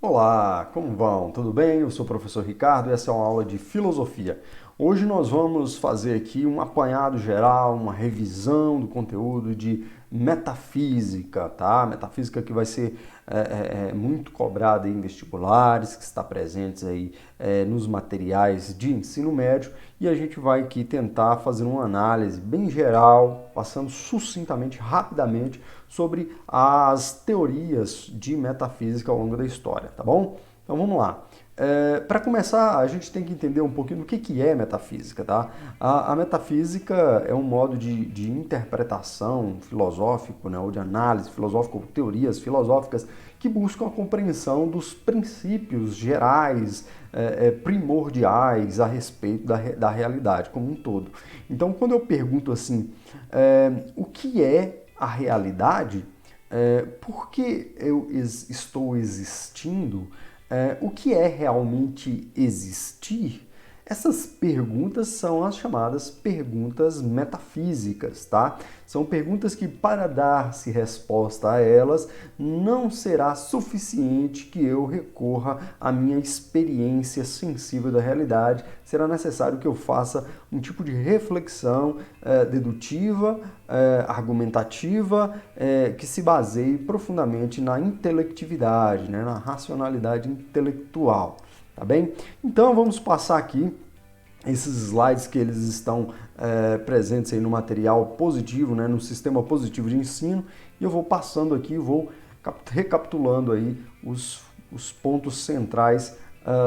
Olá, como vão? Tudo bem? Eu sou o professor Ricardo e essa é uma aula de filosofia. Hoje nós vamos fazer aqui um apanhado geral, uma revisão do conteúdo de metafísica, tá? Metafísica que vai ser muito cobrada em vestibulares, que está presentes aí nos materiais de ensino médio, e a gente vai aqui tentar fazer uma análise bem geral, passando sucintamente, rapidamente, sobre as teorias de metafísica ao longo da história, tá bom? Então vamos lá. Para começar, a gente tem que entender um pouquinho do que é metafísica, tá? A metafísica é um modo de interpretação filosófico, né, ou de análise filosófica, ou teorias filosóficas que buscam a compreensão dos princípios gerais, primordiais a respeito da realidade como um todo. Então, quando eu pergunto assim, o que é a realidade? Por que eu estou existindo? O que é realmente existir? Essas perguntas são as chamadas perguntas metafísicas, tá? São perguntas que, para dar-se resposta a elas, não será suficiente que eu recorra à minha experiência sensível da realidade. Será necessário que eu faça um tipo de reflexão dedutiva, argumentativa, que se baseie profundamente na intelectividade, né? Na racionalidade intelectual. Tá bem? Então vamos passar aqui esses slides que eles estão presentes aí no material positivo, né, no sistema positivo de ensino, e eu vou passando aqui, vou recapitulando aí os pontos centrais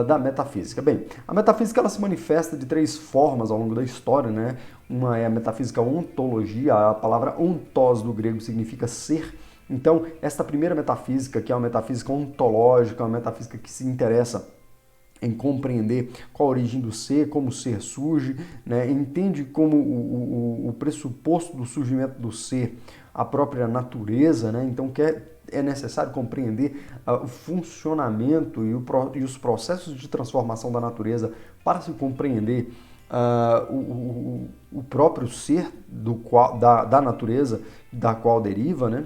da metafísica. Bem, a metafísica ela se manifesta de três formas ao longo da história, né? Uma é a metafísica ontologia, a palavra ontos do grego significa ser. Então, esta primeira metafísica, que é uma metafísica ontológica, uma metafísica que se interessa em compreender qual a origem do ser, como o ser surge, né? Entende como o pressuposto do surgimento do ser, a própria natureza, né? Então é necessário compreender o funcionamento e os processos de transformação da natureza para se compreender o próprio ser da natureza da qual deriva, né?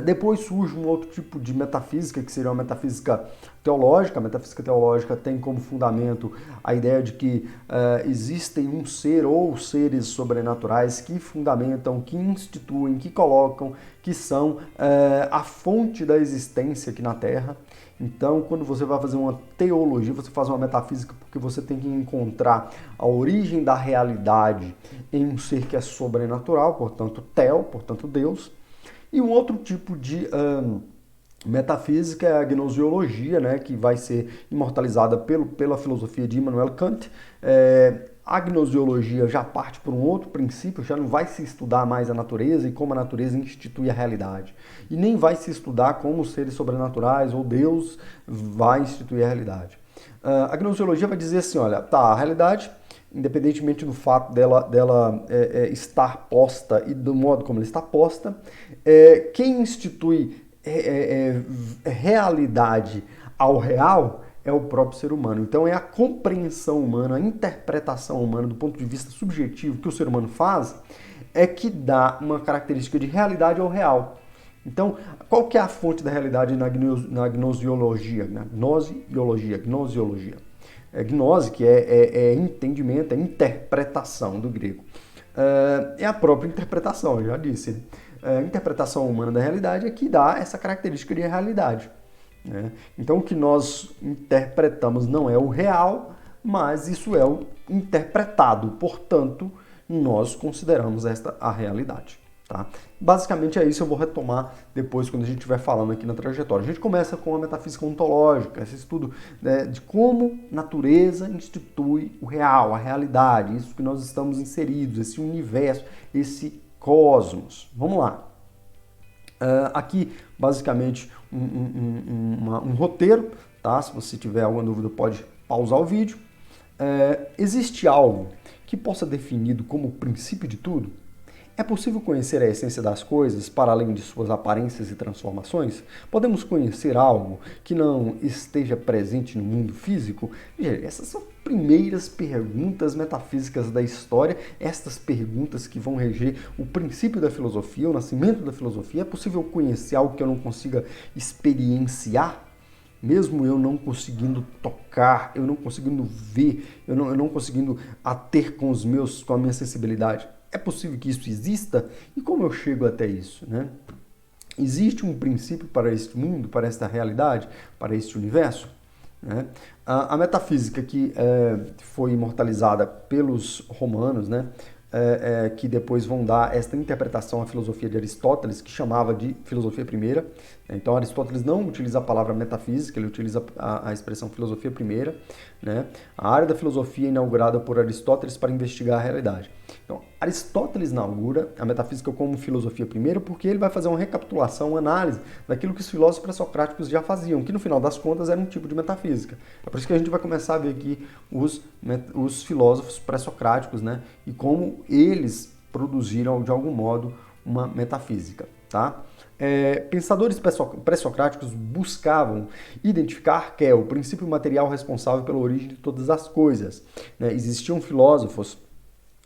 Depois surge um outro tipo de metafísica, que seria uma metafísica teológica. A metafísica teológica tem como fundamento a ideia de que existem um ser ou seres sobrenaturais que fundamentam, que instituem, que colocam, que são a fonte da existência aqui na Terra. Então, quando você vai fazer uma teologia, você faz uma metafísica porque você tem que encontrar a origem da realidade em um ser que é sobrenatural, portanto, portanto, Deus. E um outro tipo de metafísica é a gnoseologia, né, que vai ser imortalizada pela filosofia de Immanuel Kant. A gnoseologia já parte por um outro princípio, já não vai se estudar mais a natureza e como a natureza institui a realidade. E nem vai se estudar como os seres sobrenaturais ou Deus vai instituir a realidade. A gnoseologia vai dizer assim, olha, tá, a realidade, independentemente do fato dela estar posta e do modo como ela está posta, quem institui realidade ao real é o próprio ser humano. Então é a compreensão humana, a interpretação humana do ponto de vista subjetivo que o ser humano faz é que dá uma característica de realidade ao real. Então, qual que é a fonte da realidade na gnoseologia? Na gnosiologia. Gnose, que é entendimento, é interpretação do grego. É a própria interpretação, eu já disse. A interpretação humana da realidade é que dá essa característica de realidade. Né? Então, o que nós interpretamos não é o real, mas isso é o interpretado. Portanto, nós consideramos esta a realidade. Tá? Basicamente é isso, eu vou retomar depois quando a gente estiver falando aqui na trajetória. A gente começa com a metafísica ontológica, esse estudo, né, de como natureza institui o real, a realidade, isso que nós estamos inseridos, esse universo, esse cosmos. Vamos lá. Aqui, basicamente, um roteiro, tá? Se você tiver alguma dúvida, pode pausar o vídeo. Existe algo que possa ser definido como o princípio de tudo? É possível conhecer a essência das coisas para além de suas aparências e transformações? Podemos conhecer algo que não esteja presente no mundo físico? Essas são primeiras perguntas metafísicas da história, estas perguntas que vão reger o princípio da filosofia, o nascimento da filosofia. É possível conhecer algo que eu não consiga experienciar? mesmo eu não conseguindo tocar, eu não conseguindo ver, eu não conseguindo ater com a minha sensibilidade. É possível que isso exista? E como eu chego até isso, né? Existe um princípio para este mundo, para esta realidade, para este universo? Né? A metafísica que foi imortalizada pelos romanos, né? Que depois vão dar esta interpretação à filosofia de Aristóteles, que chamava de filosofia primeira. Então Aristóteles não utiliza a palavra metafísica, ele utiliza a expressão filosofia primeira, né? A área da filosofia inaugurada por Aristóteles para investigar a realidade. Então Aristóteles inaugura a metafísica como filosofia primeira porque ele vai fazer uma recapitulação, uma análise daquilo que os filósofos pré-socráticos já faziam, que no final das contas era um tipo de metafísica. É por isso que a gente vai começar a ver aqui os filósofos pré-socráticos, né? E como eles produziram, de algum modo, uma metafísica, tá? Pensadores pré-socráticos buscavam identificar que é o princípio material responsável pela origem de todas as coisas, né? Existiam filósofos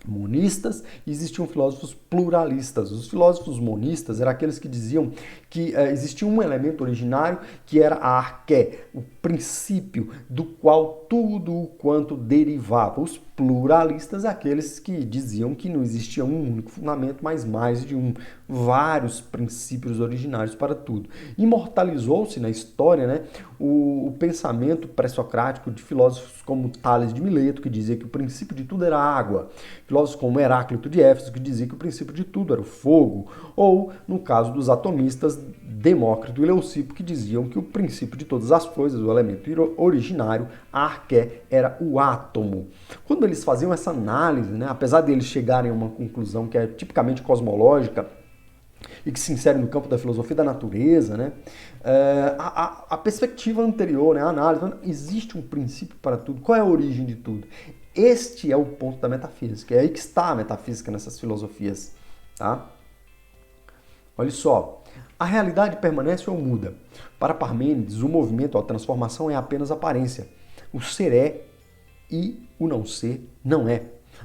monistas e existiam filósofos pluralistas. Os filósofos monistas eram aqueles que diziam que existia um elemento originário que era a arqué, o princípio do qual tudo o quanto derivava. Os pluralistas, aqueles que diziam que não existia um único fundamento, mas mais de um, vários princípios originários para tudo. Imortalizou-se na história, né, o pensamento pré-socrático de filósofos como Tales de Mileto, que dizia que o princípio de tudo era a água, filósofos como Heráclito de Éfeso, que dizia que o princípio de tudo era o fogo, ou, no caso dos atomistas, Demócrito e Leucipo, que diziam que o princípio de todas as coisas, o elemento originário, a arqué, era o átomo. Quando eles faziam essa análise, né, apesar deles chegarem a uma conclusão que é tipicamente cosmológica e que se insere no campo da filosofia da natureza, né, a perspectiva anterior, né, a análise, existe um princípio para tudo. Qual é a origem de tudo? Este é o ponto da metafísica. É aí que está a metafísica nessas filosofias, tá? Olha só, a realidade permanece ou muda? Para Parmênides, o movimento, a transformação é apenas aparência. O ser é e o não ser não é.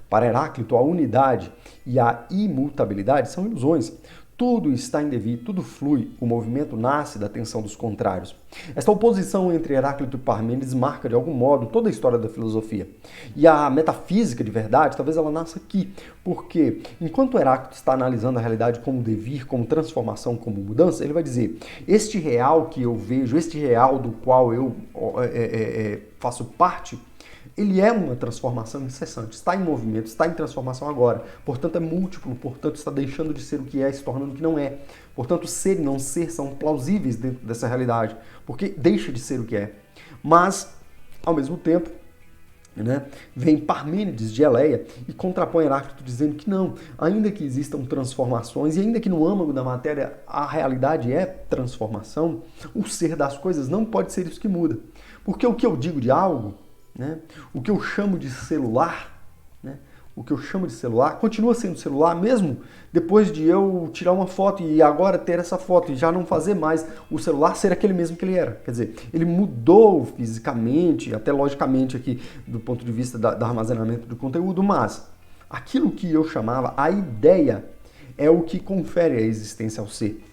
Para Heráclito, a unidade e a imutabilidade são ilusões. Tudo está em devir, tudo flui, o movimento nasce da tensão dos contrários. Esta oposição entre Heráclito e Parmênides marca, de algum modo, toda a história da filosofia. E a metafísica de verdade, talvez ela nasça aqui, porque enquanto Heráclito está analisando a realidade como devir, como transformação, como mudança, ele vai dizer, este real que eu vejo, este real do qual eu faço parte, ele é uma transformação incessante, está em movimento, está em transformação agora, portanto é múltiplo, portanto está deixando de ser o que é e se tornando o que não é. Portanto, ser e não ser são plausíveis dentro dessa realidade, porque deixa de ser o que é. Mas, ao mesmo tempo, né, vem Parmênides de Eleia e contrapõe Heráclito dizendo que não, ainda que existam transformações e ainda que no âmago da matéria a realidade é transformação, o ser das coisas não pode ser isso que muda. Porque o que eu digo de algo, né, o que eu chamo de celular, né, o que eu chamo de celular continua sendo celular mesmo depois de eu tirar uma foto e agora ter essa foto e já não fazer mais o celular ser aquele mesmo que ele era. Quer dizer, ele mudou fisicamente, até logicamente aqui do ponto de vista do armazenamento do conteúdo, mas aquilo que eu chamava, a ideia, é o que confere a existência ao ser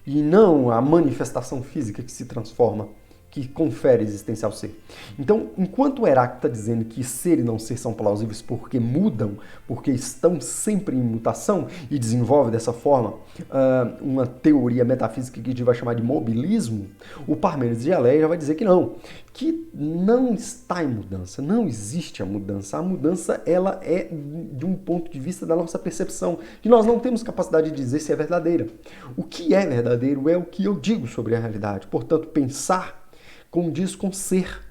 e não a manifestação física que se transforma, que confere existência ao ser. Então, enquanto Heráclito está dizendo que ser e não ser são plausíveis porque mudam, porque estão sempre em mutação e desenvolve dessa forma uma teoria metafísica que a gente vai chamar de mobilismo, o Parmênides de Eleia já vai dizer que não está em mudança, não existe a mudança. A mudança ela é de um ponto de vista da nossa percepção, que nós não temos capacidade de dizer se é verdadeira. O que é verdadeiro é o que eu digo sobre a realidade. Portanto, pensar condiz com ser,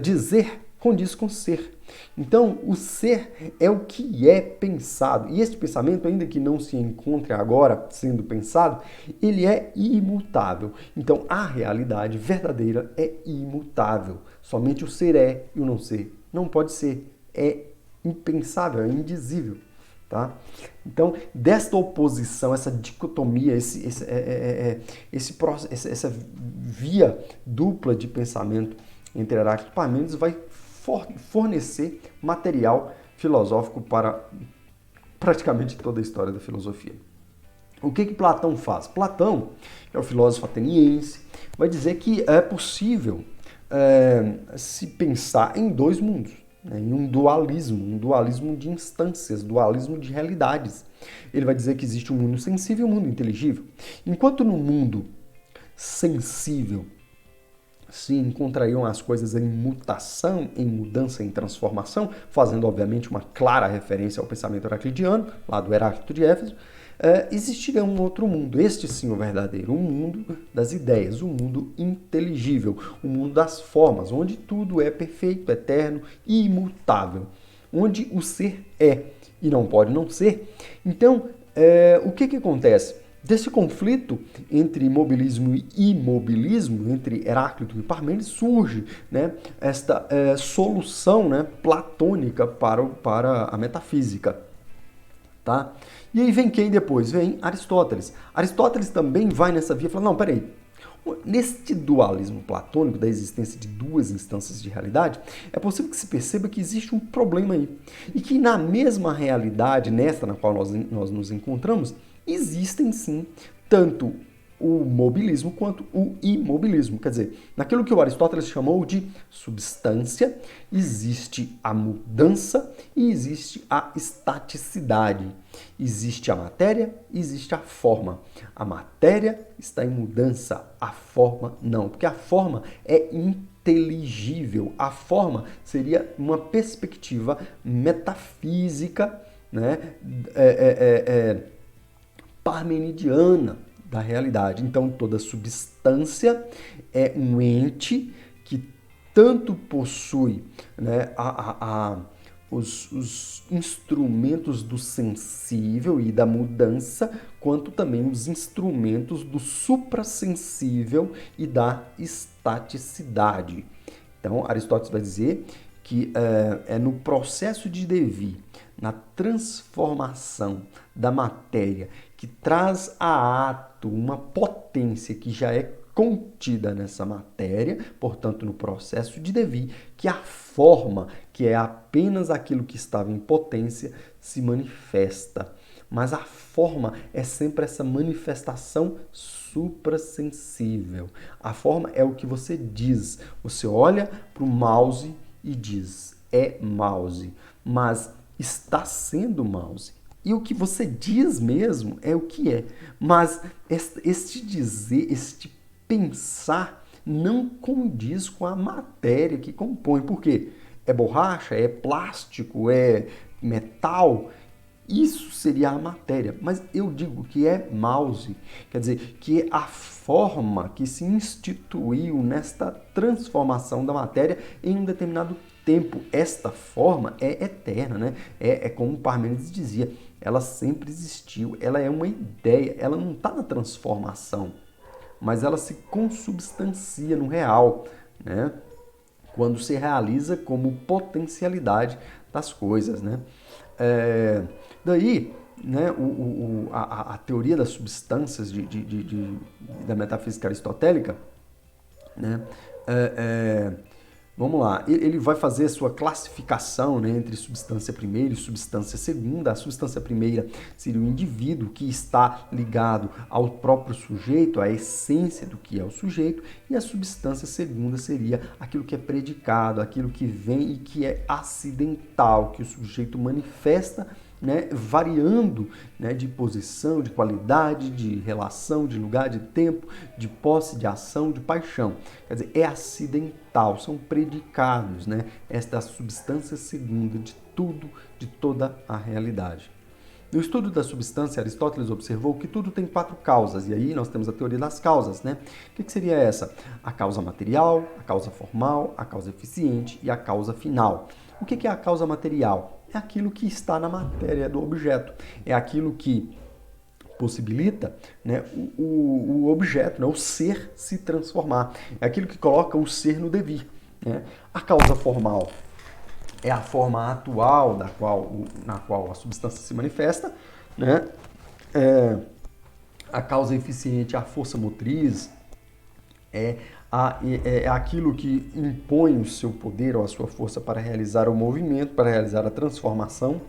dizer condiz com ser. Então, o ser é o que é pensado. E este pensamento, ainda que não se encontre agora sendo pensado, ele é imutável. Então, a realidade verdadeira é imutável. Somente o ser é e o não ser não pode ser. É impensável, é indizível. Tá? Então, desta oposição, essa dicotomia, essa via dupla de pensamento entre Heráclito e Parmênides vai fornecer material filosófico para praticamente toda a história da filosofia. O que Platão faz? Platão, que é o filósofo ateniense, vai dizer que é possível se pensar em dois mundos, né, em um dualismo de instâncias, dualismo de realidades. Ele vai dizer que existe um mundo sensível e um mundo inteligível. Enquanto no mundo sensível se encontrariam as coisas em mutação, em mudança, em transformação, fazendo obviamente uma clara referência ao pensamento heraclitiano, lá do Heráclito de Éfeso, existiria um outro mundo, este sim o verdadeiro, o mundo das ideias, o mundo inteligível, o mundo das formas, onde tudo é perfeito, eterno e imutável, onde o ser é e não pode não ser. Então, o que acontece? Desse conflito entre mobilismo e imobilismo, entre Heráclito e Parmênides, surge, né, esta solução, né, platônica para a metafísica. Tá? E aí vem quem depois? Vem Aristóteles. Aristóteles também vai nessa via e fala, não, peraí, neste dualismo platônico da existência de duas instâncias de realidade, é possível que se perceba que existe um problema aí. E que na mesma realidade, nesta na qual nós nos encontramos, existem sim tanto o mobilismo quanto o imobilismo. Quer dizer, naquilo que o Aristóteles chamou de substância, existe a mudança e existe a estaticidade. Existe a matéria e existe a forma. A matéria está em mudança, a forma não, porque a forma é inteligível. A forma seria uma perspectiva metafísica, né, parmenidiana da realidade. Então, toda substância é um ente que tanto possui, né, os instrumentos do sensível e da mudança, quanto também os instrumentos do suprassensível e da estaticidade. Então, Aristóteles vai dizer que é no processo de devir, na transformação da matéria, que traz a ato uma potência que já é contida nessa matéria, portanto, no processo de devir, que a forma, que é apenas aquilo que estava em potência, se manifesta. Mas a forma é sempre essa manifestação suprassensível. A forma é o que você diz. Você olha para o mouse e diz, é mouse, mas está sendo mouse. E o que você diz mesmo é o que é. Mas este dizer, este pensar, não condiz com a matéria que compõe. Por quê? É borracha, é plástico, é metal. Isso seria a matéria, mas eu digo que é mouse, quer dizer, que é a forma que se instituiu nesta transformação da matéria em um determinado tempo. Esta forma é eterna, né? É como Parmênides dizia, ela sempre existiu, ela é uma ideia, ela não está na transformação, mas ela se consubstancia no real, né? Quando se realiza como potencialidade das coisas, né? Daí, né, a teoria das substâncias da metafísica aristotélica, né, vamos lá, ele vai fazer a sua classificação, né, entre substância primeira e substância segunda. A substância primeira seria o indivíduo que está ligado ao próprio sujeito, à essência do que é o sujeito, e a substância segunda seria aquilo que é predicado, aquilo que vem e que é acidental, que o sujeito manifesta, né, variando, né, de posição, de qualidade, de relação, de lugar, de tempo, de posse, de ação, de paixão. Quer dizer, é acidental, são predicados, né? Esta é a substância segunda de tudo, de toda a realidade. No estudo da substância, Aristóteles observou que tudo tem 4 causas, e aí nós temos a teoria das causas, né? O que seria essa? A causa material, a causa formal, a causa eficiente e a causa final. O que é a causa material? É aquilo que está na matéria do objeto, é aquilo que possibilita, né, o objeto, né, o ser se transformar, é aquilo que coloca o ser no devir, né? A causa formal é a forma atual na qual a substância se manifesta, né? A causa eficiente é a força motriz, é aquilo que impõe o seu poder ou a sua força para realizar o movimento, para realizar a transformação.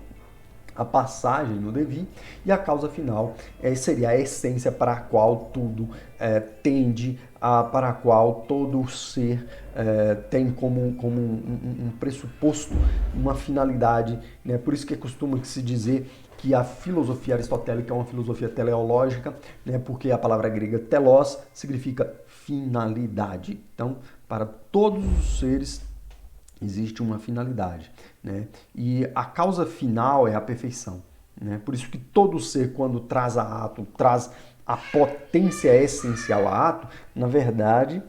a passagem no devir, e a causa final seria a essência para a qual tudo tende, para a qual todo ser tem como um pressuposto, uma finalidade, né? Por isso que costuma se dizer que a filosofia aristotélica é uma filosofia teleológica, né? Porque a palavra grega telos significa finalidade. Então, para todos os seres existe uma finalidade, né? E a causa final é a perfeição, né? Por isso que todo ser, quando traz a ato, traz a potência essencial a ato, na verdade,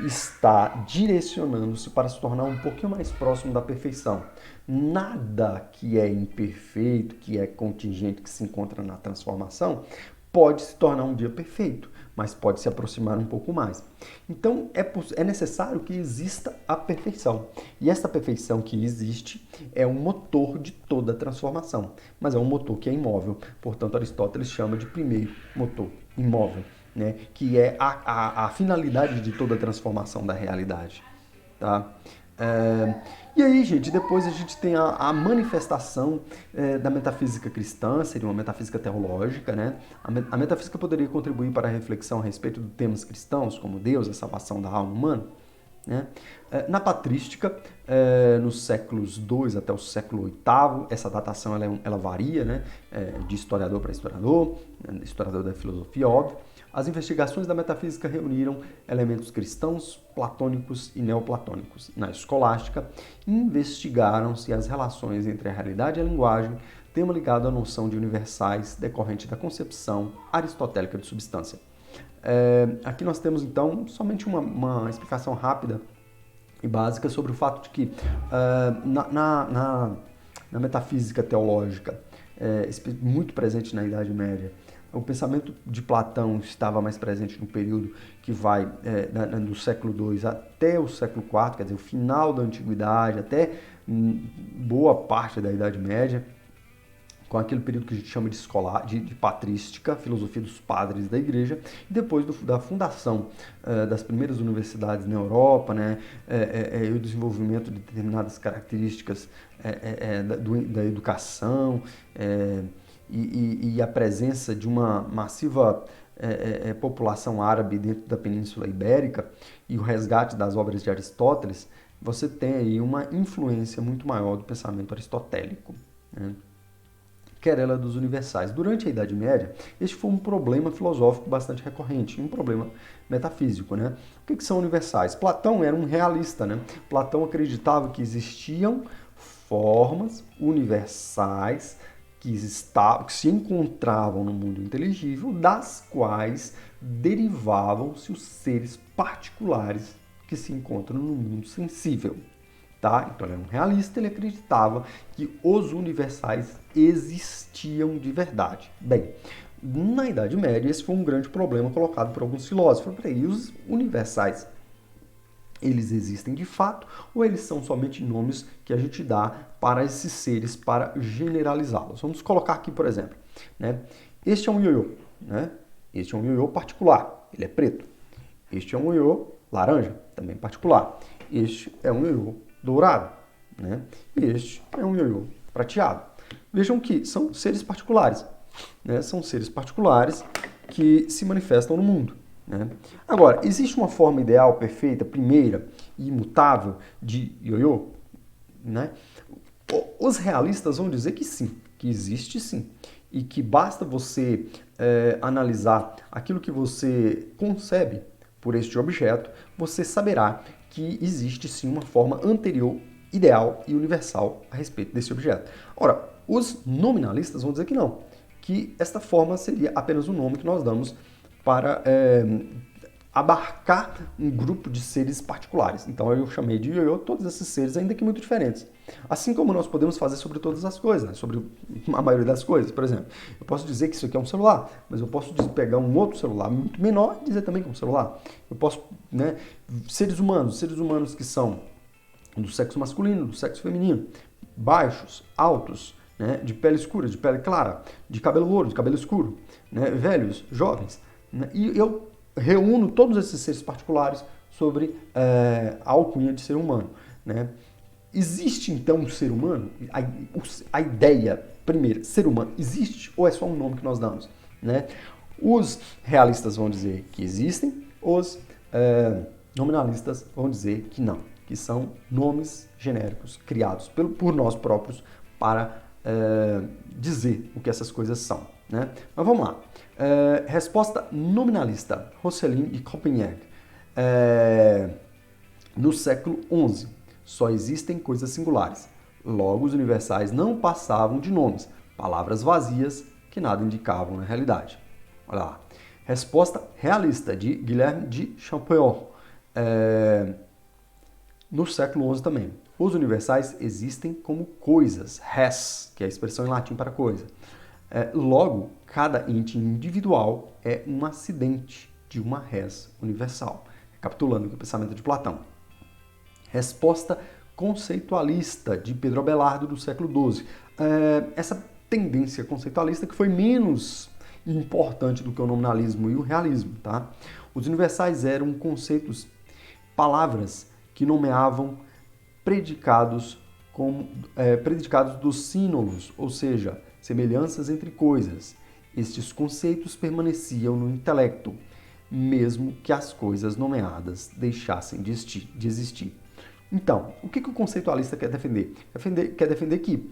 está direcionando-se para se tornar um pouquinho mais próximo da perfeição. Nada que é imperfeito, que é contingente, que se encontra na transformação, pode se tornar um dia perfeito, mas pode se aproximar um pouco mais. Então, é necessário que exista a perfeição. E essa perfeição que existe é o motor de toda transformação, mas é um motor que é imóvel. Portanto, Aristóteles chama de primeiro motor imóvel, né? Que é a finalidade de toda transformação da realidade. Tá? E aí, gente, depois a gente tem a manifestação da metafísica cristã, seria uma metafísica teológica, né? A metafísica poderia contribuir para a reflexão a respeito de temas cristãos, como Deus, a salvação da alma humana, né? Na patrística, nos séculos II até o século VIII, essa datação ela varia, né? De historiador para historiador, historiador da filosofia, óbvio. As investigações da metafísica reuniram elementos cristãos, platônicos e neoplatônicos. Na escolástica, investigaram-se as relações entre a realidade e a linguagem, tema ligado à noção de universais decorrente da concepção aristotélica de substância. Aqui nós temos, então, somente uma explicação rápida e básica sobre o fato de que na metafísica teológica, muito presente na Idade Média, o pensamento de Platão estava mais presente no período que vai do século II até o século IV, quer dizer, o final da Antiguidade, até boa parte da Idade Média, com aquele período que a gente chama de patrística, filosofia dos padres da igreja, e depois da fundação das primeiras universidades na Europa, né, e o desenvolvimento de determinadas características da educação, e a presença de uma massiva população árabe dentro da Península Ibérica e o resgate das obras de Aristóteles, você tem aí uma influência muito maior do pensamento aristotélico, né? Quer ela dos universais. Durante a Idade Média, este foi um problema filosófico bastante recorrente, um problema metafísico, né? O que são universais? Platão era um realista, né? Platão acreditava que existiam formas universais que se encontravam no mundo inteligível, das quais derivavam-se os seres particulares que se encontram no mundo sensível. Tá? Então ele era um realista, ele acreditava que os universais existiam de verdade. Bem, na Idade Média esse foi um grande problema colocado por alguns filósofos. Peraí, os universais, eles existem de fato ou eles são somente nomes que a gente dá para esses seres para generalizá-los? Vamos colocar aqui, por exemplo, né? Este é um ioiô, né? Este é um ioiô particular, ele é preto. Este é um ioiô laranja, também particular. Este é um ioiô dourado, né? E este é um ioiô prateado. Vejam que são seres particulares, né? São seres particulares que se manifestam no mundo, né? Agora, existe uma forma ideal, perfeita, primeira e imutável de ioiô, né? Os realistas vão dizer que sim, que existe sim, e que basta você analisar aquilo que você concebe por este objeto, você saberá que existe sim uma forma anterior, ideal e universal a respeito desse objeto. Ora, os nominalistas vão dizer que não, que esta forma seria apenas um nome que nós damos para abarcar um grupo de seres particulares. Então eu chamei de ioiô todos esses seres, ainda que muito diferentes. Assim como nós podemos fazer sobre todas as coisas, né? Sobre a maioria das coisas. Por exemplo, eu posso dizer que isso aqui é um celular, mas eu posso pegar um outro celular muito menor e dizer também que é um celular. Eu posso, né, seres humanos que são do sexo masculino, do sexo feminino, baixos, altos, né, de pele escura, de pele clara, de cabelo louro, de cabelo escuro, né, velhos, jovens, né, e eu reúno todos esses seres particulares sobre a alcunha de ser humano, né? existe então um ser humano? A ideia, primeiro, ser humano, existe ou é só um nome que nós damos? Né? Os realistas vão dizer que existem, os nominalistas vão dizer que não, que são nomes genéricos criados por nós próprios para dizer o que essas coisas são. Né? Mas vamos lá. Resposta nominalista, Rosselin e Copenhague. No século XI, só existem coisas singulares. Logo, os universais não passavam de nomes, palavras vazias que nada indicavam na realidade. Olha lá. Resposta realista, de Guilherme de Champollion. No século XI também. Os universais existem como coisas, res, que é a expressão em latim para coisa. Logo, cada ente individual é um acidente de uma res universal. Recapitulando aqui o pensamento de Platão. Resposta conceitualista, de Pedro Abelardo, do século XII. Essa tendência conceitualista que foi menos importante do que o nominalismo e o realismo. Tá? Os universais eram conceitos, palavras que nomeavam predicados dos sínolos, ou seja, semelhanças entre coisas. Estes conceitos permaneciam no intelecto, mesmo que as coisas nomeadas deixassem de existir. Então, o que o conceitualista quer defender? Quer defender que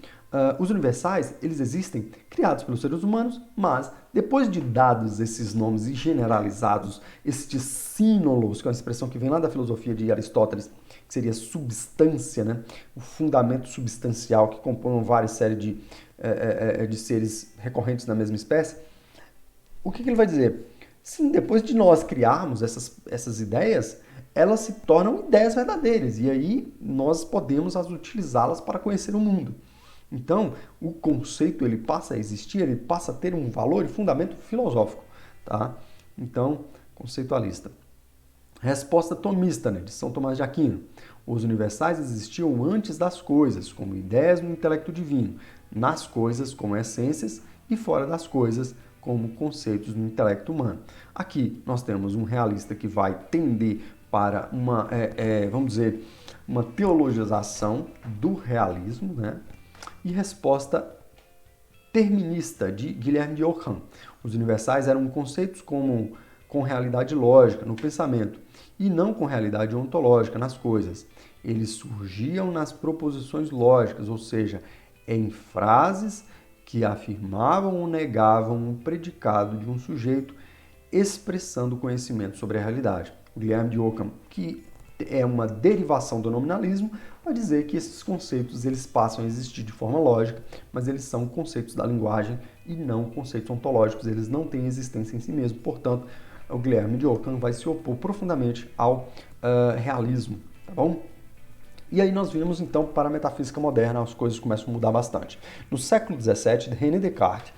os universais, eles existem criados pelos seres humanos, mas depois de dados esses nomes e generalizados, estes sínolos, que é uma expressão que vem lá da filosofia de Aristóteles, que seria substância, né? O fundamento substancial que compõe uma várias séries de seres recorrentes na mesma espécie, o que ele vai dizer? Sim, depois de nós criarmos essas ideias, elas se tornam ideias verdadeiras e aí nós podemos utilizá-las para conhecer o mundo. Então, o conceito ele passa a existir, ele passa a ter um valor e fundamento filosófico, tá? Então, conceitualista. Resposta tomista, né, de São Tomás de Aquino. Os universais existiam antes das coisas, como ideias no intelecto divino, nas coisas como essências e fora das coisas como conceitos no intelecto humano. Aqui nós temos um realista que vai tender para uma, vamos dizer, uma teologização do realismo, né? E resposta terminista, de Guilherme de Ockham. Os universais eram conceitos com realidade lógica no pensamento e não com realidade ontológica nas coisas. Eles surgiam nas proposições lógicas, ou seja, em frases que afirmavam ou negavam um predicado de um sujeito expressando conhecimento sobre a realidade. O Guilherme de Ockham, que é uma derivação do nominalismo, vai dizer que esses conceitos eles passam a existir de forma lógica, mas eles são conceitos da linguagem e não conceitos ontológicos, eles não têm existência em si mesmos. Portanto, o Guilherme de Ockham vai se opor profundamente ao realismo, tá bom? E aí nós vimos então para a metafísica moderna, as coisas começam a mudar bastante. No século XVII, René Descartes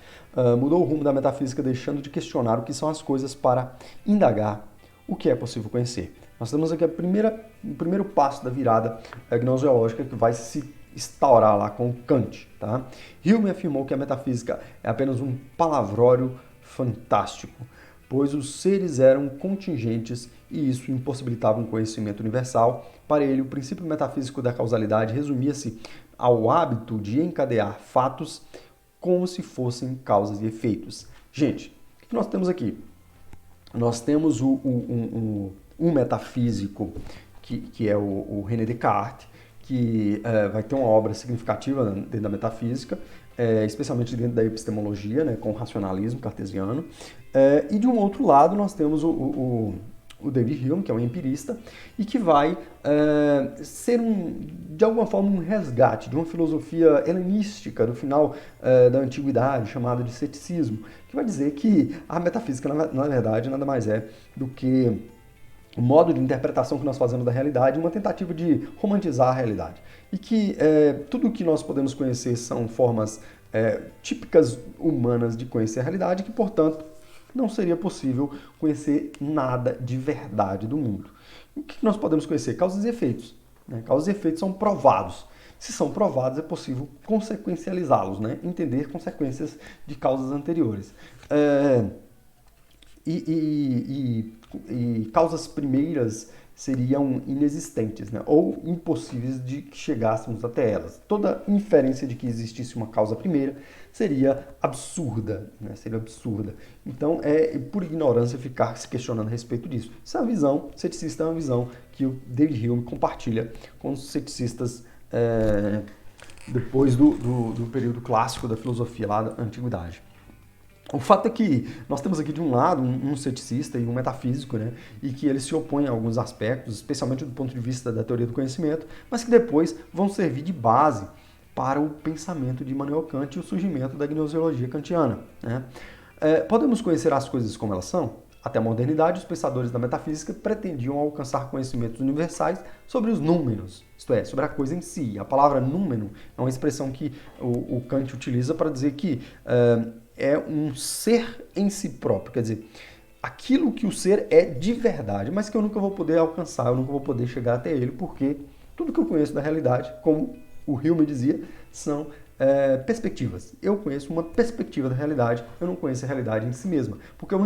mudou o rumo da metafísica, deixando de questionar o que são as coisas para indagar o que é possível conhecer. Nós temos aqui o primeiro passo da virada gnoseológica que vai se instaurar lá com Kant. Tá? Hume afirmou que a metafísica é apenas um palavrório fantástico, pois os seres eram contingentes e isso impossibilitava um conhecimento universal. Para ele, o princípio metafísico da causalidade resumia-se ao hábito de encadear fatos como se fossem causas e efeitos. Gente, o que nós temos aqui? Nós temos um metafísico que é o René Descartes, que vai ter uma obra significativa dentro da metafísica, especialmente dentro da epistemologia, né, com o racionalismo cartesiano. E de um outro lado nós temos o David Hume, que é um empirista, e que vai ser, de alguma forma, um resgate de uma filosofia helenística do final da antiguidade, chamada de ceticismo, que vai dizer que a metafísica, na verdade, nada mais é do que o modo de interpretação que nós fazemos da realidade, uma tentativa de romantizar a realidade. E que tudo o que nós podemos conhecer são formas típicas humanas de conhecer a realidade, que, portanto, não seria possível conhecer nada de verdade do mundo. O que nós podemos conhecer? Causas e efeitos. Né? Causas e efeitos são provados. Se são provados, é possível consequencializá-los, né? Entender consequências de causas anteriores. E causas primeiras seriam inexistentes, né? Ou impossíveis de que chegássemos até elas. Toda inferência de que existisse uma causa primeira seria absurda, né? Seria absurda. Então, é por ignorância ficar se questionando a respeito disso. Essa visão ceticista é uma visão que o David Hume compartilha com os ceticistas depois do período clássico da filosofia lá da antiguidade. O fato é que nós temos aqui de um lado um ceticista e um metafísico, né, e que eles se opõem a alguns aspectos, especialmente do ponto de vista da teoria do conhecimento, mas que depois vão servir de base para o pensamento de Immanuel Kant e o surgimento da gnoseologia kantiana, né? Podemos conhecer as coisas como elas são? Até a modernidade, os pensadores da metafísica pretendiam alcançar conhecimentos universais sobre os números, isto é, sobre a coisa em si. A palavra número é uma expressão que o Kant utiliza para dizer que é um ser em si próprio, quer dizer, aquilo que o ser é de verdade, mas que eu nunca vou poder alcançar, eu nunca vou poder chegar até ele, porque tudo que eu conheço da realidade, como o Hume dizia, são perspectivas. Eu conheço uma perspectiva da realidade, eu não conheço a realidade em si mesma, porque eu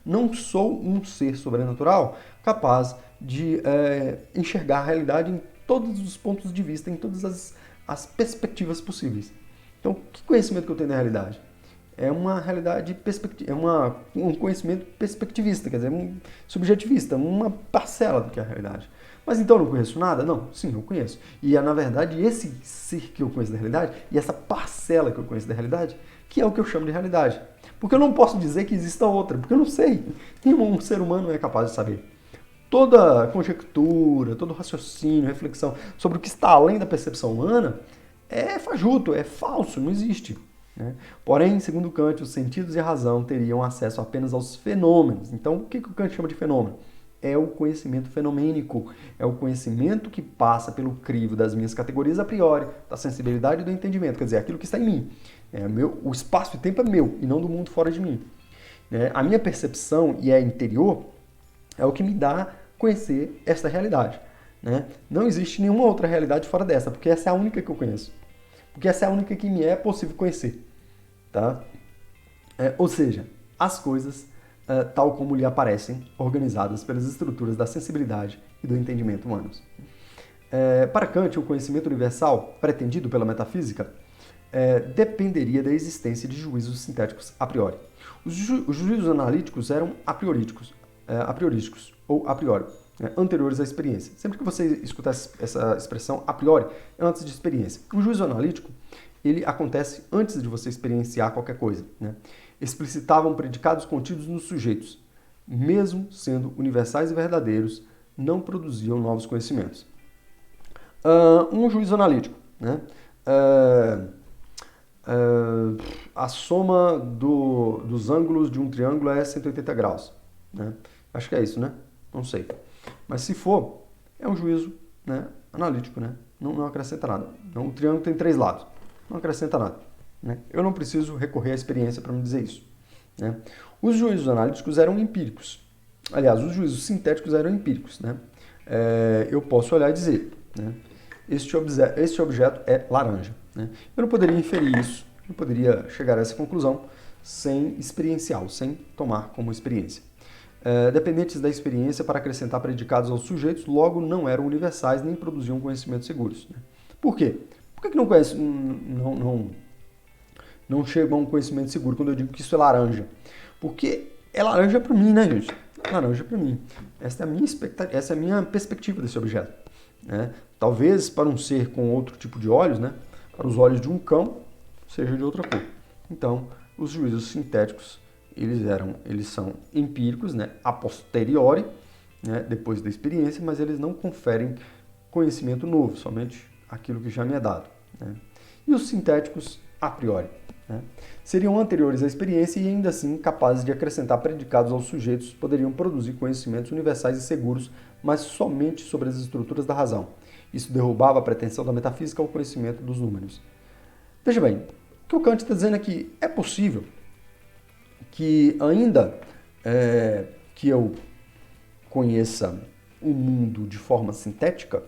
não sou um ser sobrenatural capaz de enxergar a realidade em todos os pontos de vista, em todas as perspectivas possíveis. Então, que conhecimento que eu tenho da realidade? É uma realidade um conhecimento perspectivista, quer dizer, subjetivista, uma parcela do que é a realidade. Mas então eu não conheço nada? Não, sim, eu conheço. E é, na verdade, esse ser que eu conheço da realidade e essa parcela que eu conheço da realidade que é o que eu chamo de realidade. Porque eu não posso dizer que exista outra, porque eu não sei. Nenhum ser humano é capaz de saber. Toda conjectura, todo raciocínio, reflexão sobre o que está além da percepção humana é fajuto, é falso, não existe. Né? Porém, segundo Kant, os sentidos e a razão teriam acesso apenas aos fenômenos. Então, o que o Kant chama de fenômeno? É o conhecimento fenomênico, é o conhecimento que passa pelo crivo das minhas categorias a priori, da sensibilidade e do entendimento, quer dizer, aquilo que está em mim. O espaço e tempo é meu e não do mundo fora de mim. A minha percepção e a interior é o que me dá conhecer esta realidade. Não existe nenhuma outra realidade fora dessa, porque essa é a única que eu conheço. Porque essa é a única que me é possível conhecer. Tá? Ou seja, as coisas tal como lhe aparecem, organizadas pelas estruturas da sensibilidade e do entendimento humanos. Para Kant, o conhecimento universal, pretendido pela metafísica, dependeria da existência de juízos sintéticos a priori. Os juízos analíticos eram apriorísticos ou a priori, anteriores à experiência. Sempre que você escutar essa expressão a priori, é antes de experiência. O juízo analítico, ele acontece antes de você experienciar qualquer coisa. Explicitavam predicados contidos nos sujeitos, mesmo sendo universais e verdadeiros, não produziam novos conhecimentos. Um juízo analítico, a soma dos ângulos de um triângulo é 180 graus. Acho que é isso, né? Não sei. Mas se for, é um juízo analítico, não acrescenta nada. Então, o triângulo tem 3 lados, não acrescenta nada. Eu não preciso recorrer à experiência para me dizer isso. Os juízos analíticos eram empíricos. Aliás, os juízos sintéticos eram empíricos. Eu posso olhar e dizer, este objeto é laranja. Eu não poderia inferir isso, não poderia chegar a essa conclusão sem experienciá-lo, sem tomar como experiência. Dependentes da experiência para acrescentar predicados aos sujeitos, logo não eram universais nem produziam conhecimentos seguros. Por quê? Por que não conhece, não chega a um conhecimento seguro quando eu digo que isso é laranja? Porque é laranja para mim, né, gente? Laranja para mim. Essa é a minha perspectiva desse objeto. Talvez para um ser com outro tipo de olhos, para os olhos de um cão, seja de outra cor. Então, os juízos sintéticos, eles são empíricos, a posteriori, depois da experiência, mas eles não conferem conhecimento novo, somente aquilo que já me é dado. E os sintéticos, a priori, seriam anteriores à experiência e ainda assim capazes de acrescentar predicados aos sujeitos, poderiam produzir conhecimentos universais e seguros, mas somente sobre as estruturas da razão. Isso derrubava a pretensão da metafísica ao conhecimento dos números. Veja bem, o que o Kant está dizendo é que é possível que ainda que eu conheça o mundo de forma sintética,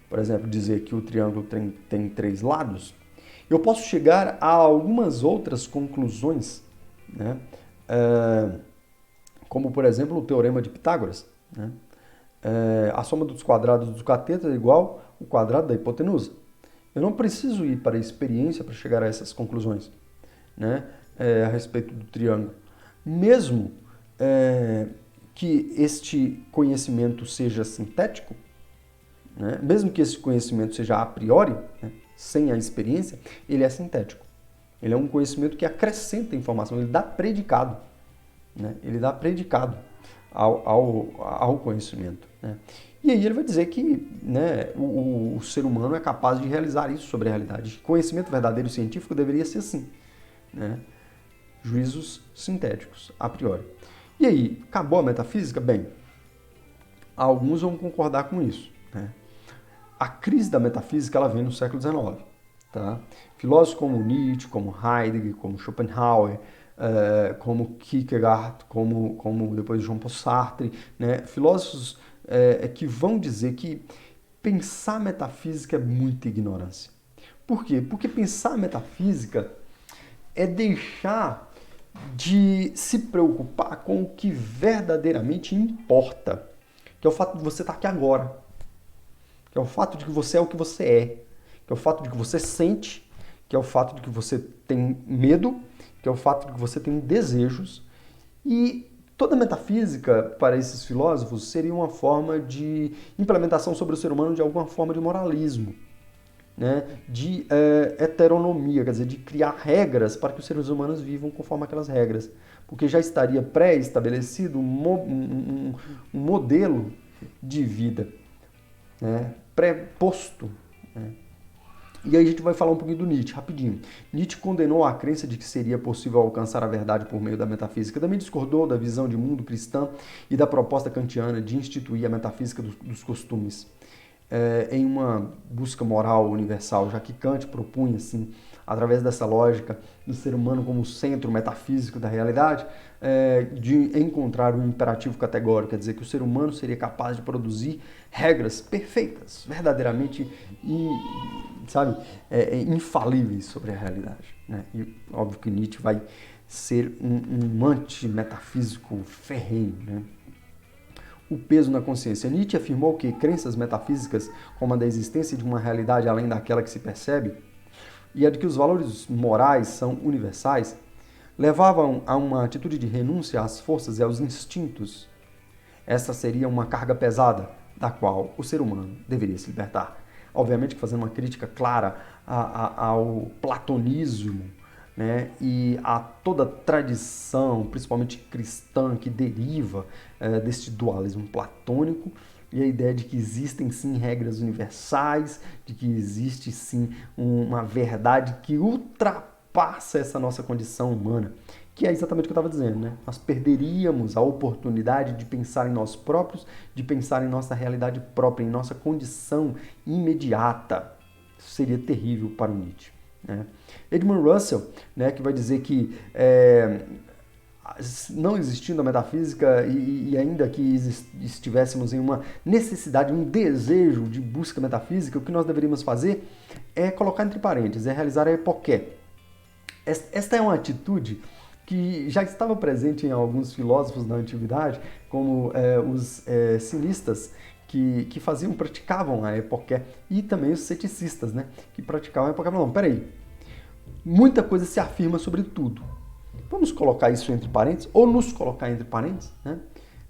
por exemplo, dizer que o triângulo tem 3 lados, eu posso chegar a algumas outras conclusões, como, por exemplo, o Teorema de Pitágoras, a soma dos quadrados dos catetos é igual ao quadrado da hipotenusa. Eu não preciso ir para a experiência para chegar a essas conclusões, né, a respeito do triângulo. Mesmo que este conhecimento seja sintético, né, mesmo que esse conhecimento seja a priori, né, sem a experiência, ele é sintético. Ele é um conhecimento que acrescenta informação, ele dá predicado, né, ele dá predicado ao conhecimento, né. E aí ele vai dizer que, né, o ser humano é capaz de realizar isso sobre a realidade. Conhecimento verdadeiro científico deveria ser assim, né? Juízos sintéticos, a priori. E aí, acabou a metafísica? Bem, alguns vão concordar com isso, né? A crise da metafísica ela vem no século XIX. Tá? Filósofos como Nietzsche, como Heidegger, como Schopenhauer, como Kierkegaard, como depois Jean Paul Sartre, né? Filósofos que vão dizer que pensar metafísica é muita ignorância. Por quê? Porque pensar metafísica é deixar de se preocupar com o que verdadeiramente importa, que é o fato de você estar aqui agora, que é o fato de que você é o que você é, que é o fato de que você sente, que é o fato de que você tem medo, que é o fato de que você tem desejos. E toda metafísica, para esses filósofos, seria uma forma de implementação sobre o ser humano de alguma forma de moralismo, né? De heteronomia, quer dizer, de criar regras para que os seres humanos vivam conforme aquelas regras. Porque já estaria pré-estabelecido um modelo de vida, né, pré-posto, né? E aí a gente vai falar um pouquinho do Nietzsche, rapidinho. Nietzsche condenou a crença de que seria possível alcançar a verdade por meio da metafísica. Também discordou da visão de mundo cristã e da proposta kantiana de instituir a metafísica dos costumes em uma busca moral universal, já que Kant propunha, assim, através dessa lógica do ser humano como centro metafísico da realidade, de encontrar um imperativo categórico, quer dizer, que o ser humano seria capaz de produzir regras perfeitas, verdadeiramente infalíveis sobre a realidade, né? E óbvio que Nietzsche vai ser um anti-metafísico ferrenho, né? O peso na consciência. Nietzsche afirmou que crenças metafísicas, como a da existência de uma realidade além daquela que se percebe, e a de que os valores morais são universais, levavam a uma atitude de renúncia às forças e aos instintos. Essa seria uma carga pesada, da qual o ser humano deveria se libertar. Obviamente fazendo uma crítica clara ao platonismo, né, e a toda tradição, principalmente cristã, que deriva deste dualismo platônico, e a ideia de que existem sim regras universais, de que existe sim uma verdade que ultrapassa essa nossa condição humana, que é exatamente o que eu estava dizendo, né? Nós perderíamos a oportunidade de pensar em nós próprios, de pensar em nossa realidade própria, em nossa condição imediata. Isso seria terrível para o Nietzsche, né? Edmund Russell, né, que vai dizer que não existindo a metafísica e ainda que estivéssemos em uma necessidade, um desejo de busca metafísica, o que nós deveríamos fazer é colocar entre parênteses, é realizar a epoqué. Esta é uma atitude que já estava presente em alguns filósofos da antiguidade, como os cinistas, que praticavam a epoqué, e também os ceticistas, né, que praticavam a epoqué. Não, peraí, muita coisa se afirma sobre tudo. Vamos colocar isso entre parênteses, ou nos colocar entre parênteses, né?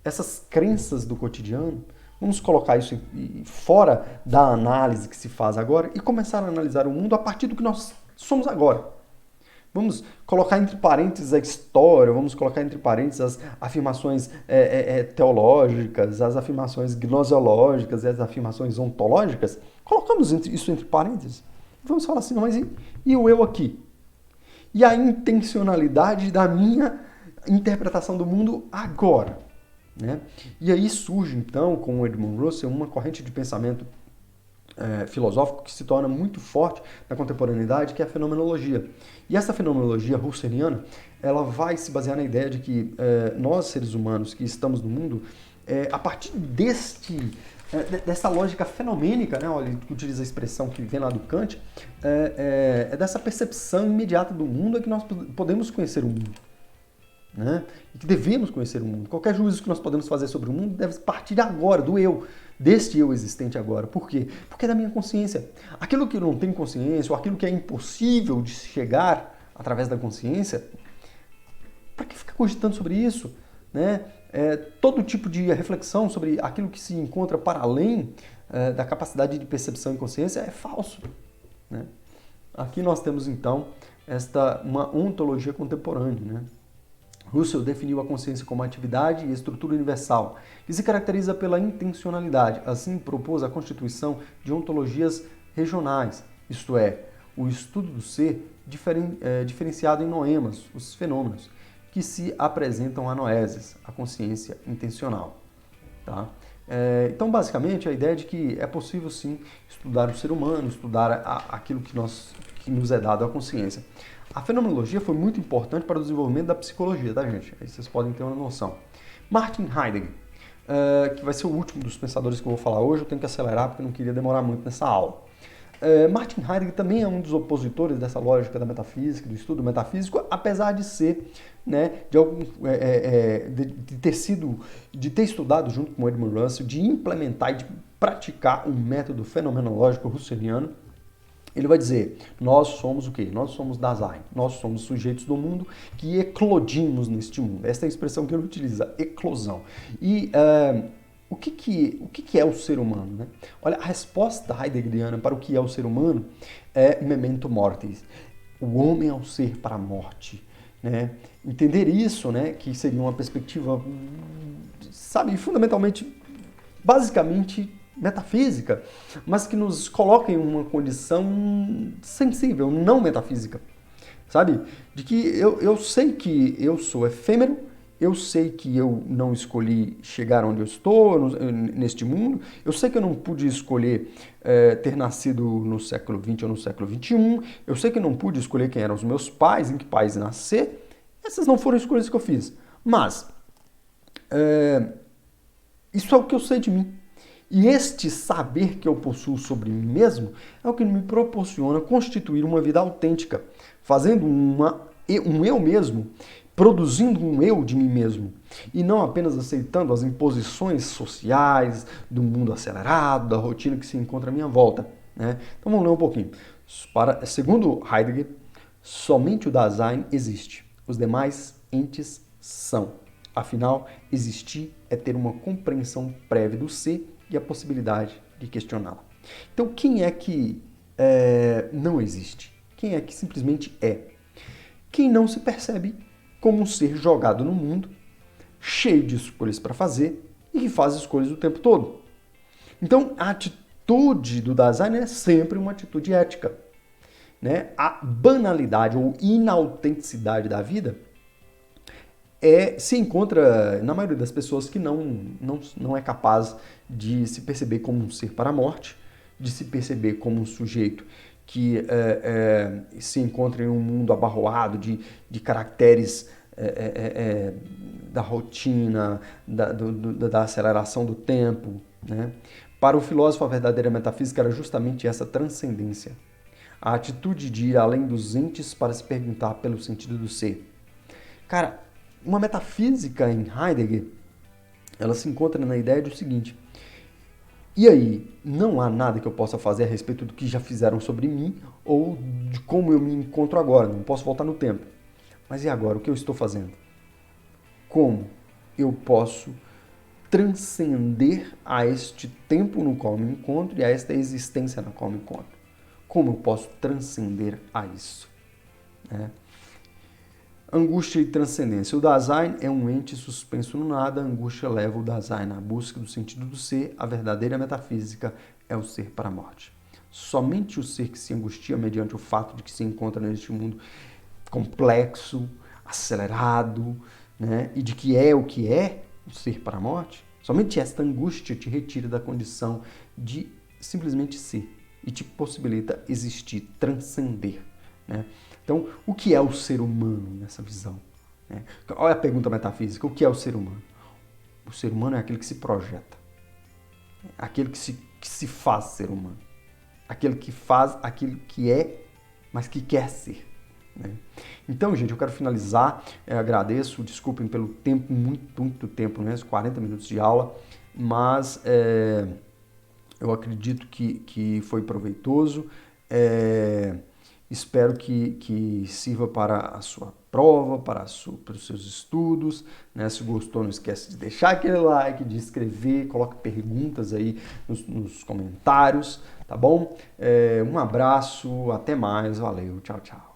Essas crenças do cotidiano, vamos colocar isso fora da análise que se faz agora e começar a analisar o mundo a partir do que nós somos agora. Vamos colocar entre parênteses a história, vamos colocar entre parênteses as afirmações teológicas, as afirmações gnoseológicas, as afirmações ontológicas. Colocamos isso entre parênteses. Vamos falar assim, não, mas e o eu aqui? E a intencionalidade da minha interpretação do mundo agora, né? E aí surge, então, com o Edmund Russell, uma corrente de pensamento filosófico que se torna muito forte na contemporaneidade, que é a fenomenologia. E essa fenomenologia russeliana, ela vai se basear na ideia de que nós, seres humanos que estamos no mundo, a partir dessa lógica fenomênica, né? Olha, ele utiliza a expressão que vem lá do Kant, dessa percepção imediata do mundo é que nós podemos conhecer o mundo, né? E que devemos conhecer o mundo. Qualquer juízo que nós podemos fazer sobre o mundo deve partir agora, do eu, deste eu existente agora. Por quê? Porque é da minha consciência. Aquilo que não tem consciência, ou aquilo que é impossível de chegar através da consciência, para que ficar cogitando sobre isso? Né? Todo tipo de reflexão sobre aquilo que se encontra para além da capacidade de percepção e consciência é falso. Né? Aqui nós temos então uma ontologia contemporânea. Né? Russell definiu a consciência como atividade e estrutura universal, que se caracteriza pela intencionalidade. Assim, propôs a constituição de ontologias regionais, isto é, o estudo do ser diferenciado em noemas, os fenômenos, que se apresentam a noeses, a consciência intencional. Tá? Então, basicamente, a ideia de que é possível, sim, estudar o ser humano, estudar aquilo que nos é dado, a consciência. A fenomenologia foi muito importante para o desenvolvimento da psicologia, tá, gente? Aí vocês podem ter uma noção. Martin Heidegger, que vai ser o último dos pensadores que eu vou falar hoje, eu tenho que acelerar porque eu não queria demorar muito nessa aula. Martin Heidegger também é um dos opositores dessa lógica da metafísica, do estudo metafísico, apesar de ser, né, de ter estudado junto com Edmund Russell, de implementar e de praticar um método fenomenológico russeliano. Ele vai dizer, nós somos o quê? Nós somos Dasein, nós somos sujeitos do mundo que eclodimos neste mundo. Essa é a expressão que ele utiliza, eclosão. E o que é o ser humano? Né? Olha, a resposta heideggeriana para o que é o ser humano é memento mortis. O homem é um ser para a morte. Né? Entender isso, né, que seria uma perspectiva, sabe, fundamentalmente, basicamente metafísica, mas que nos coloca em uma condição sensível, não metafísica, sabe? De que eu sei que eu sou efêmero, eu sei que eu não escolhi chegar onde eu estou neste mundo, eu sei que eu não pude escolher ter nascido no século XX ou no século XXI, eu sei que eu não pude escolher quem eram os meus pais, em que país nascer, essas não foram escolhas que eu fiz, mas isso é o que eu sei de mim. E este saber que eu possuo sobre mim mesmo é o que me proporciona constituir uma vida autêntica, fazendo um eu mesmo, produzindo um eu de mim mesmo, e não apenas aceitando as imposições sociais, do mundo acelerado, da rotina que se encontra à minha volta. Né? Então vamos ler um pouquinho. Segundo Heidegger, somente o Dasein existe, os demais entes são. Afinal, existir é ter uma compreensão prévia do ser e a possibilidade de questioná-la. Então, quem é que não existe? Quem é que simplesmente é? Quem não se percebe como um ser jogado no mundo, cheio de escolhas para fazer e que faz escolhas o tempo todo. Então, a atitude do Dasein é sempre uma atitude ética. Né? A banalidade ou inautenticidade da vida se encontra na maioria das pessoas que não é capaz de se perceber como um ser para a morte, de se perceber como um sujeito que se encontra em um mundo abarroado de caracteres da rotina, da aceleração do tempo. Né? Para o filósofo, a verdadeira metafísica era justamente essa transcendência. A atitude de ir além dos entes para se perguntar pelo sentido do ser. Cara, uma metafísica em Heidegger, ela se encontra na ideia do seguinte: e aí, não há nada que eu possa fazer a respeito do que já fizeram sobre mim ou de como eu me encontro agora, não posso voltar no tempo. Mas e agora, o que eu estou fazendo? Como eu posso transcender a este tempo no qual me encontro e a esta existência na qual me encontro? Como eu posso transcender a isso? Angústia e transcendência. O Dasein é um ente suspenso no nada, a angústia leva o Dasein à busca do sentido do ser, a verdadeira metafísica é o ser para a morte. Somente o ser que se angustia mediante o fato de que se encontra neste mundo complexo, acelerado, né, e de que é o ser para a morte, somente esta angústia te retira da condição de simplesmente ser e te possibilita existir, transcender. Né? Então, o que é o ser humano nessa visão? Né? Olha a pergunta metafísica, o que é o ser humano? O ser humano é aquele que se projeta, aquele que se faz ser humano, aquele que faz aquilo que é, mas que quer ser. né? Então, gente, eu quero finalizar, agradeço, desculpem pelo tempo, muito tempo, né? 40 minutos de aula, mas eu acredito que foi proveitoso, espero que sirva para a sua prova, para os seus estudos, né? Se gostou, não esquece de deixar aquele like, de escrever, coloque perguntas aí nos comentários, tá bom? Um abraço, até mais, valeu, tchau, tchau.